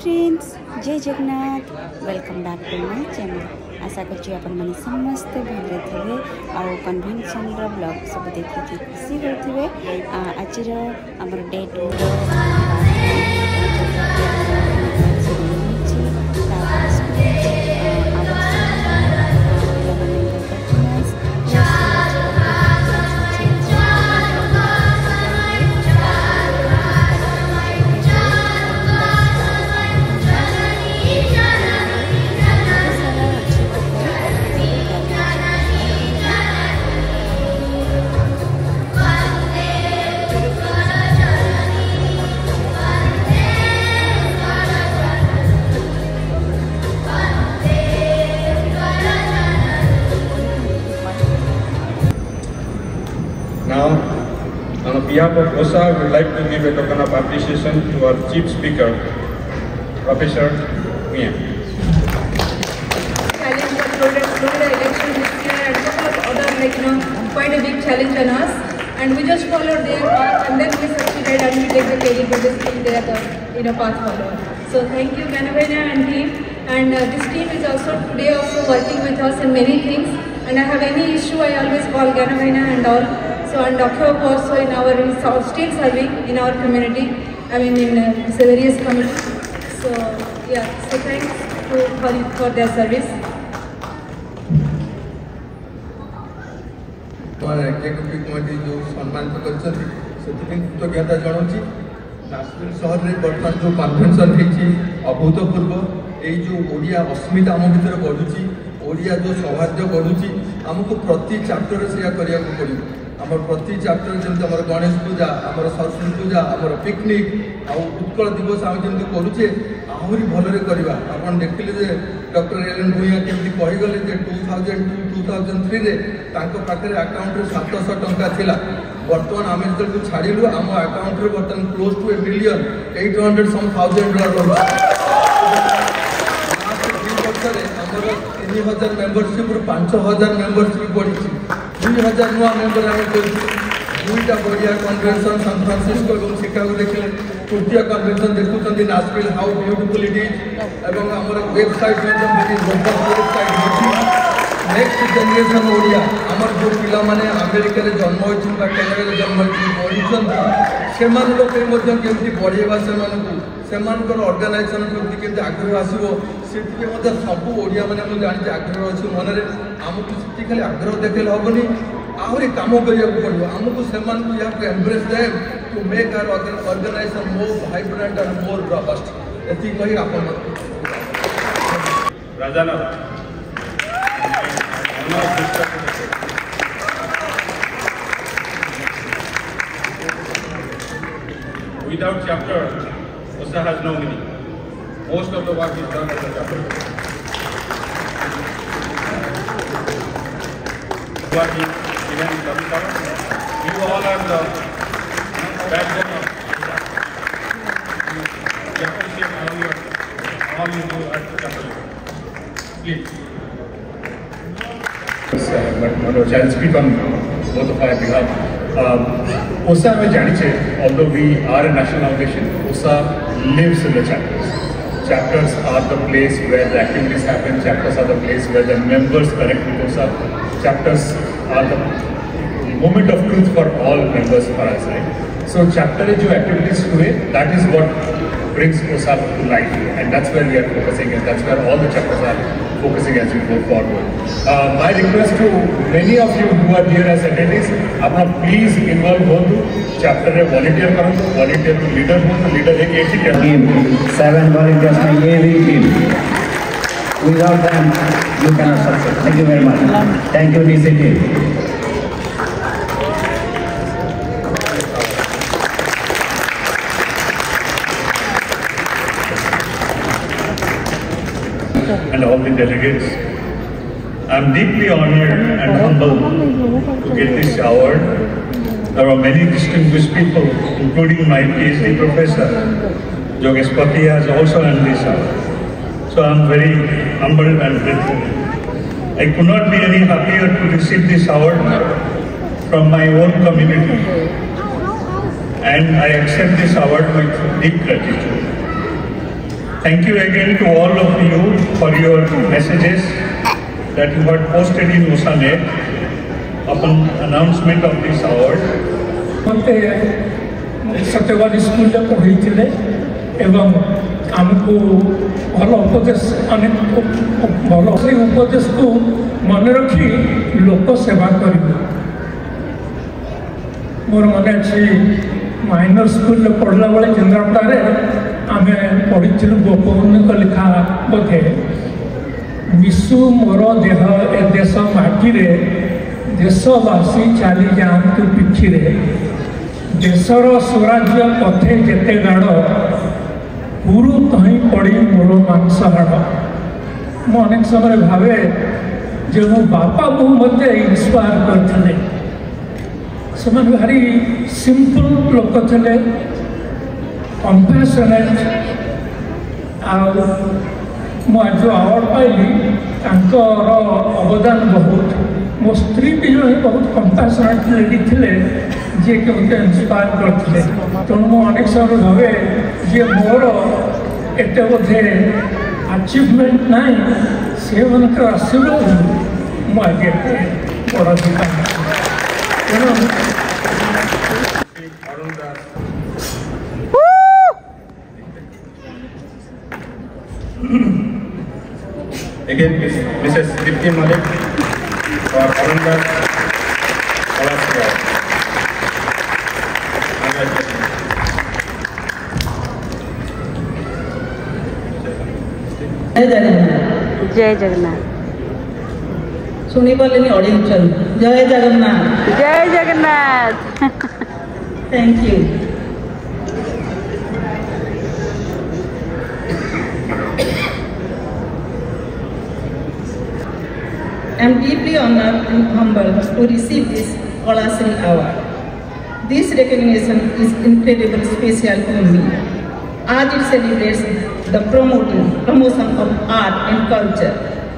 Friends जय Jagannath welcome back to my channel. आशा कर समस्ते भले थे आउ कन्वेंशन ब्लॉग सब देखिए खुशी होते आज आमर day 2 Now, on behalf of OSA, we would like to give a token of appreciation to our Chief Speaker, Professor Mia. Challenge for Florida election this year and a couple of other quite a big challenge on us, and we just followed their path and then we succeeded and we take the credit for this team. They are the path follower. So thank you Ganabhaina and team, and this team is also today also working with us in many things, and I have any issue I always call Ganabhaina and all. So and Dr. also in our still serving in our community, I mean in various committees. So yeah, so thanks for their service. Committee जो सम्मानित कृतज्ञता जनाऊँगी। Nashville सहर में बर्तमान जो convention होती अभूतपूर्व ये जो ओडिया अस्मिता आम भर बढ़ुची, ओडिया जो सौहार्द बढ़ुची, आमको प्रति चैप्टर से करने पड़ो। आम प्रति चैप्टर जमी आम गणेश पूजा, आम सरस्वती पूजा, आम पिकनिक उत्कल दिवस आम जमी करुचे आहरी भलरे करवा। आप देखिले डॉक्टर एल एन भूया केमती कहीगले 2002-2003 पाखे अकाउंट 700 टंका थिला। बर्तमान आम जो छाड़ू आम अकाउंट बर्तमान क्लोज टू $1 million $800,000 आमर 3000 मेम्बरशिप 5000 मेम्बरशिप बढ़ी 2000 नुआ मेम्बर आम दुईटा बढ़िया कन्वेंशन सान फ्रांसिस्को और शिकागो देखिए। तृतीय कन्वेंशन देखुं Nashville how beautiful it is और आम website website next generation Odia आमर जो पिला माने अमेरिका रे जन्म होइछन बा कनाडा रे जन्म होइछन पढिछन सेमान लोक केमती बढ़ेबा सेमानकर ऑर्गेनाइजेशन प्रति केमती आग्रह आसीबो सेति मध्ये सब ओडिया माने हम जानि आग्रह अछि मन रे हमकु सेति खाली आग्रह देखेल होबनी आहरी काम करिया पड़िबो। हमकु सेमान को या embrace them to make our organization more vibrant and more robust. एति कहि आपन राजाना without chapter, OSA has no meaning. Most of the work is done as a chapter. Working even in Tamil, you all are the backbone of we appreciate all you do at the chapter. Please. But Manoj, I'll speak on both of our behalf. OSA में जानिए, although we are a national organization, OSA lives in the chapters. Chapters are the place where the activities happen. Chapters are the place where the members connect with OSA. Chapters are the moment of truth for all members for us, right? So chapter जो activities हुए, that is what brings OSA to life, and that's where we are focusing, and that's where all the chapters are focusing as we go forward. My request to many of you who are here as attendees, अपना please involve हो तो chapter में volunteer करो, volunteer to leader हो तो leader एक ही team 7 volunteers में ये भी team. Without them, you cannot succeed. Thank you very much. Thank you DC team. And all the delegates. I am deeply honored and humbled to get this award. There are many distinguished people, including my PhD professor, Yogesh Pati, has also earned this award. So I am very humbled and grateful. I could not be any happier to receive this award from my own community. And I accept this award with deep gratitude. Thank you again to all of you for your messages that you had posted in OSANet upon announcement of this award. मते सत्यवादी school पढ़ी थे एवं आमको भल उपदेश अनेक भल से उपदेश को मन रखी लोक सेवा कर मोर मन अच्छी माइनर स्कूल पढ़ला बेले केन्द्रापड़ा आम पढ़ी गोपबंधु लिखा बोधे विशु मोर देह ए देश माटी देशवासी चली जातु पिठी देशर स्वराज्य पथे जेते गाड़ गुरु तही पड़ी मोर मांस हाड़ मु अनेक समय भावे जो मो बापा बो मत इन्स्पायर करते से भारी सिंपल लोक थे कंपैशनेट आज अवार्ड पाइली अवदान बहुत मो स्त्री भी जो बहुत कंपैशनेट लेडी थे जी के मत इन्स्पायर करते तेणु मु अनेक समय भावे जी मोर एत बोधे अचिवमेंट ना से मनकर आशीर्वाद मुझे बड़ा तेणु Again, Mrs. Dipti Malik for Arunda Kalasya. जय जगन्नाथ सुनी पारे ऑडियंस चल जय जगन्नाथ जय Jagannath thank you I am deeply honored and humbled to receive this Kalasri Award. This recognition is incredibly special to me, as it celebrates the promotion of art and culture,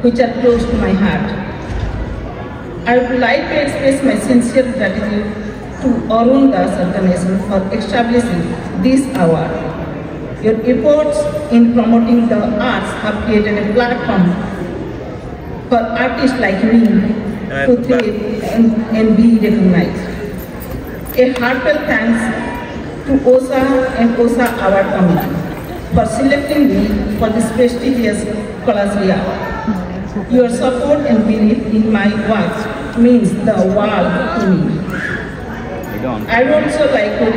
which are close to my heart. I would like to express my sincere gratitude to Arun Das Organization for establishing this award. Your efforts in promoting the arts have created a platform for artists like me to thrive and be recognized. A heartfelt thanks to OSA and OSA Award Committee for selecting me for this prestigious Kalasri Award. Your support and belief in my work means the world to me. I would also like to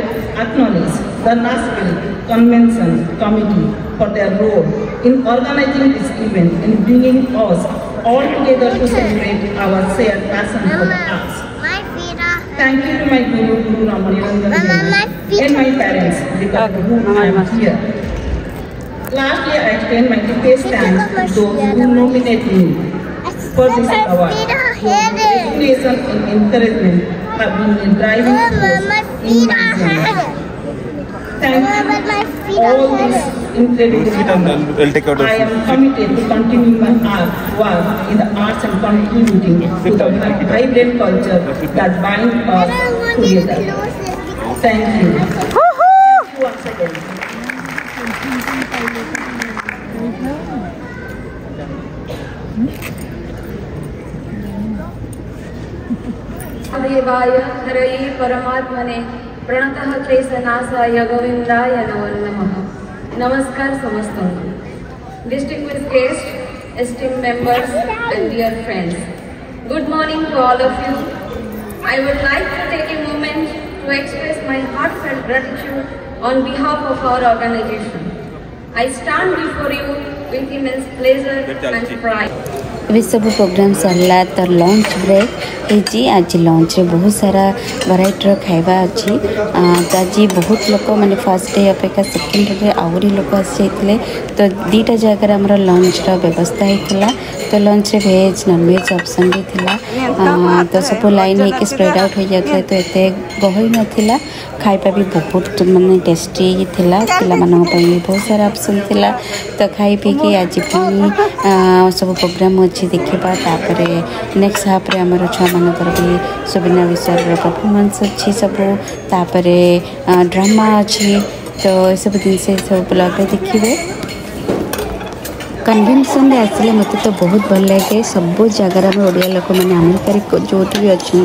acknowledge the Nashville Convention Committee for their role in organizing this event and bringing us all together to celebrate our shared passion for the arts. Thank you to my Guru Ramaniranjan and my parents because of whom I am here. Lastly, I extend my deepest thanks to those who nominated me for this award. Your dedication and encouragement have been a driving force in my journey. Thank you all this incredible support. I am committed to continue my work in the arts and contributing to the vibrant culture that binds us together. Thank you. Thank you once again. देवाय हरये परमात्मने प्रणतः क्लेशनाशाय गोविंदाय नमो नमः। नमस्कार समस्तंकु। Distinguished guests, esteemed members and dear friends, good morning to all of you. I would like to take a moment to express my heartfelt gratitude on behalf of our organization. I stand before you with immense pleasure and pride. ये सब programme सरला तो lunch break है आज lunch बहुत सारा variety खाଇବା अच्छी तो आज बहुत लोक माने फर्स्ट डे अपेक्षा सेकेंड डे आहरी लोक आसी तो दीटा जगह आमर लंच व्यवस्था होता तो लंच भेज नॉन वेज ऑप्शन भी थिला तो सब लाइन होकर स्प्रेड आउट हो जाता तो एते गहरी नाला खाइबा भी बहुत माने टेस्टी थिला पिला मानन पई बहुत सारा ऑप्शन थिला तो खाई पी के आज सब प्रोग्राम अच्छी देखा तापर नेक्स्ट हाफ रे आमर छुआ मानकर भी सुबिना विषय परफॉर्मेंस अच्छी सब तापर ड्रामा अच्छी तो सब जिन सब ब्लॉग देखिए कन्वेंशन रे आसले मत तो बहुत भल लगे सब जगार में ओडिया लोक मैंने अमेरिका जो भी अच्छा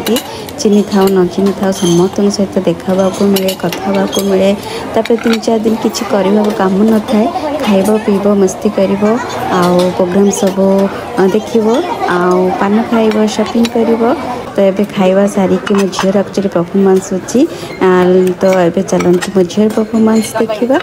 चिनी था न चिनी था समस्त सहित देखा मिले कथा मिले तापर 3-4 दिन किसी करने काम न थाए खाइब पीब मस्ती कर प्रोग्राम सब देख पान खाइब शॉपिंग कर तो ये खाଇବା सारिकी मो झीर एक्चुअली परफॉर्मेंस होची तो ये चलती मो झीर परफॉर्मेंस देखा।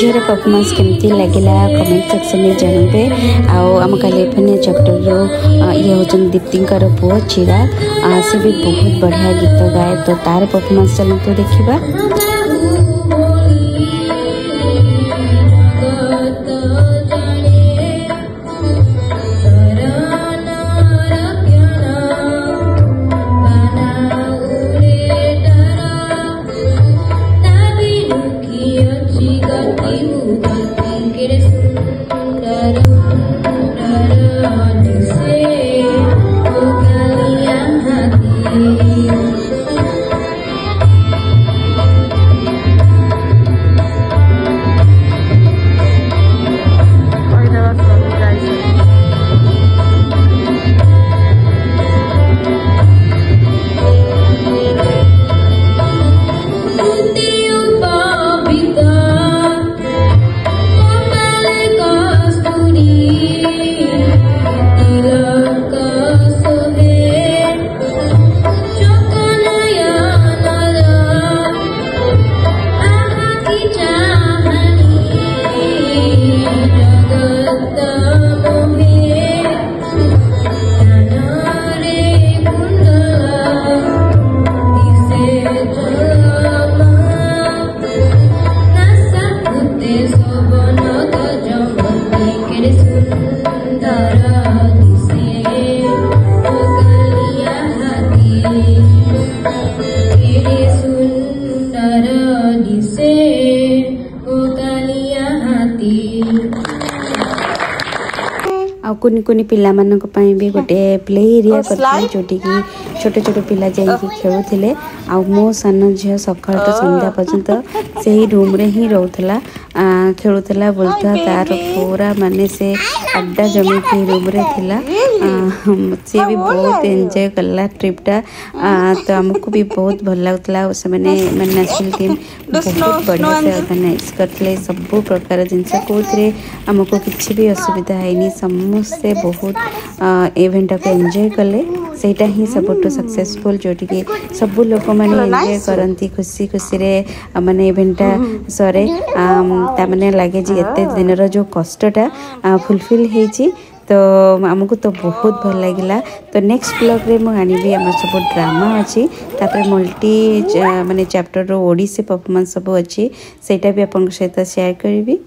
झीर परफॉर्मेंस केमती लगिला कमेंट सेक्शन में जानवे आम कैलिफोर्निया चैप्टर ये होचन दीप्तिंकर पुओ चिराग से भी बहुत बढ़िया गीत गाए तो तार परफॉर्मेंस चलते देखा। कुनी कुनी पिला मानक पई भी गोटे प्ले एरिया करथिले जोटी की छोटे छोटे पिला जाई खेलुथिले आ मो सान झियो सकाळ तो संध्या पर्यंत सेही रूम रे ही रहउथला खेलुथला बोलता तार पूरा माने से अड्डा जमी की रूम रे थिला से भी बहुत एंजॉय करला ट्रिपटा तो हमको भी बहुत भल लगुला उस मैंने नेशनल टीम बहुत बढ़िया से ऑर्गेनाइज करते सब प्रकार जिनस कौन आमको किसी भी असुविधा है समस्ते बहुत इवेंट को एंजॉय कले सेटा ही सबुठ सक्सेसफुल जोटी कि सब लोक मैंने एंजॉय करती खुशी खुशी रे माने इवेंटा सरे तामने लगे जी एते दिन जो कष्टटा फुलफिल होईची तो आमको तो बहुत भल लगिला तो नेक्स्ट ब्लॉग रे मु आनिबी हमर सब ड्रामा अछि तापर मल्टी माने चैप्टर रो ओडिसी परफॉर्मेंस सब अछि सेटा भी अपन सहित शेयर करबी।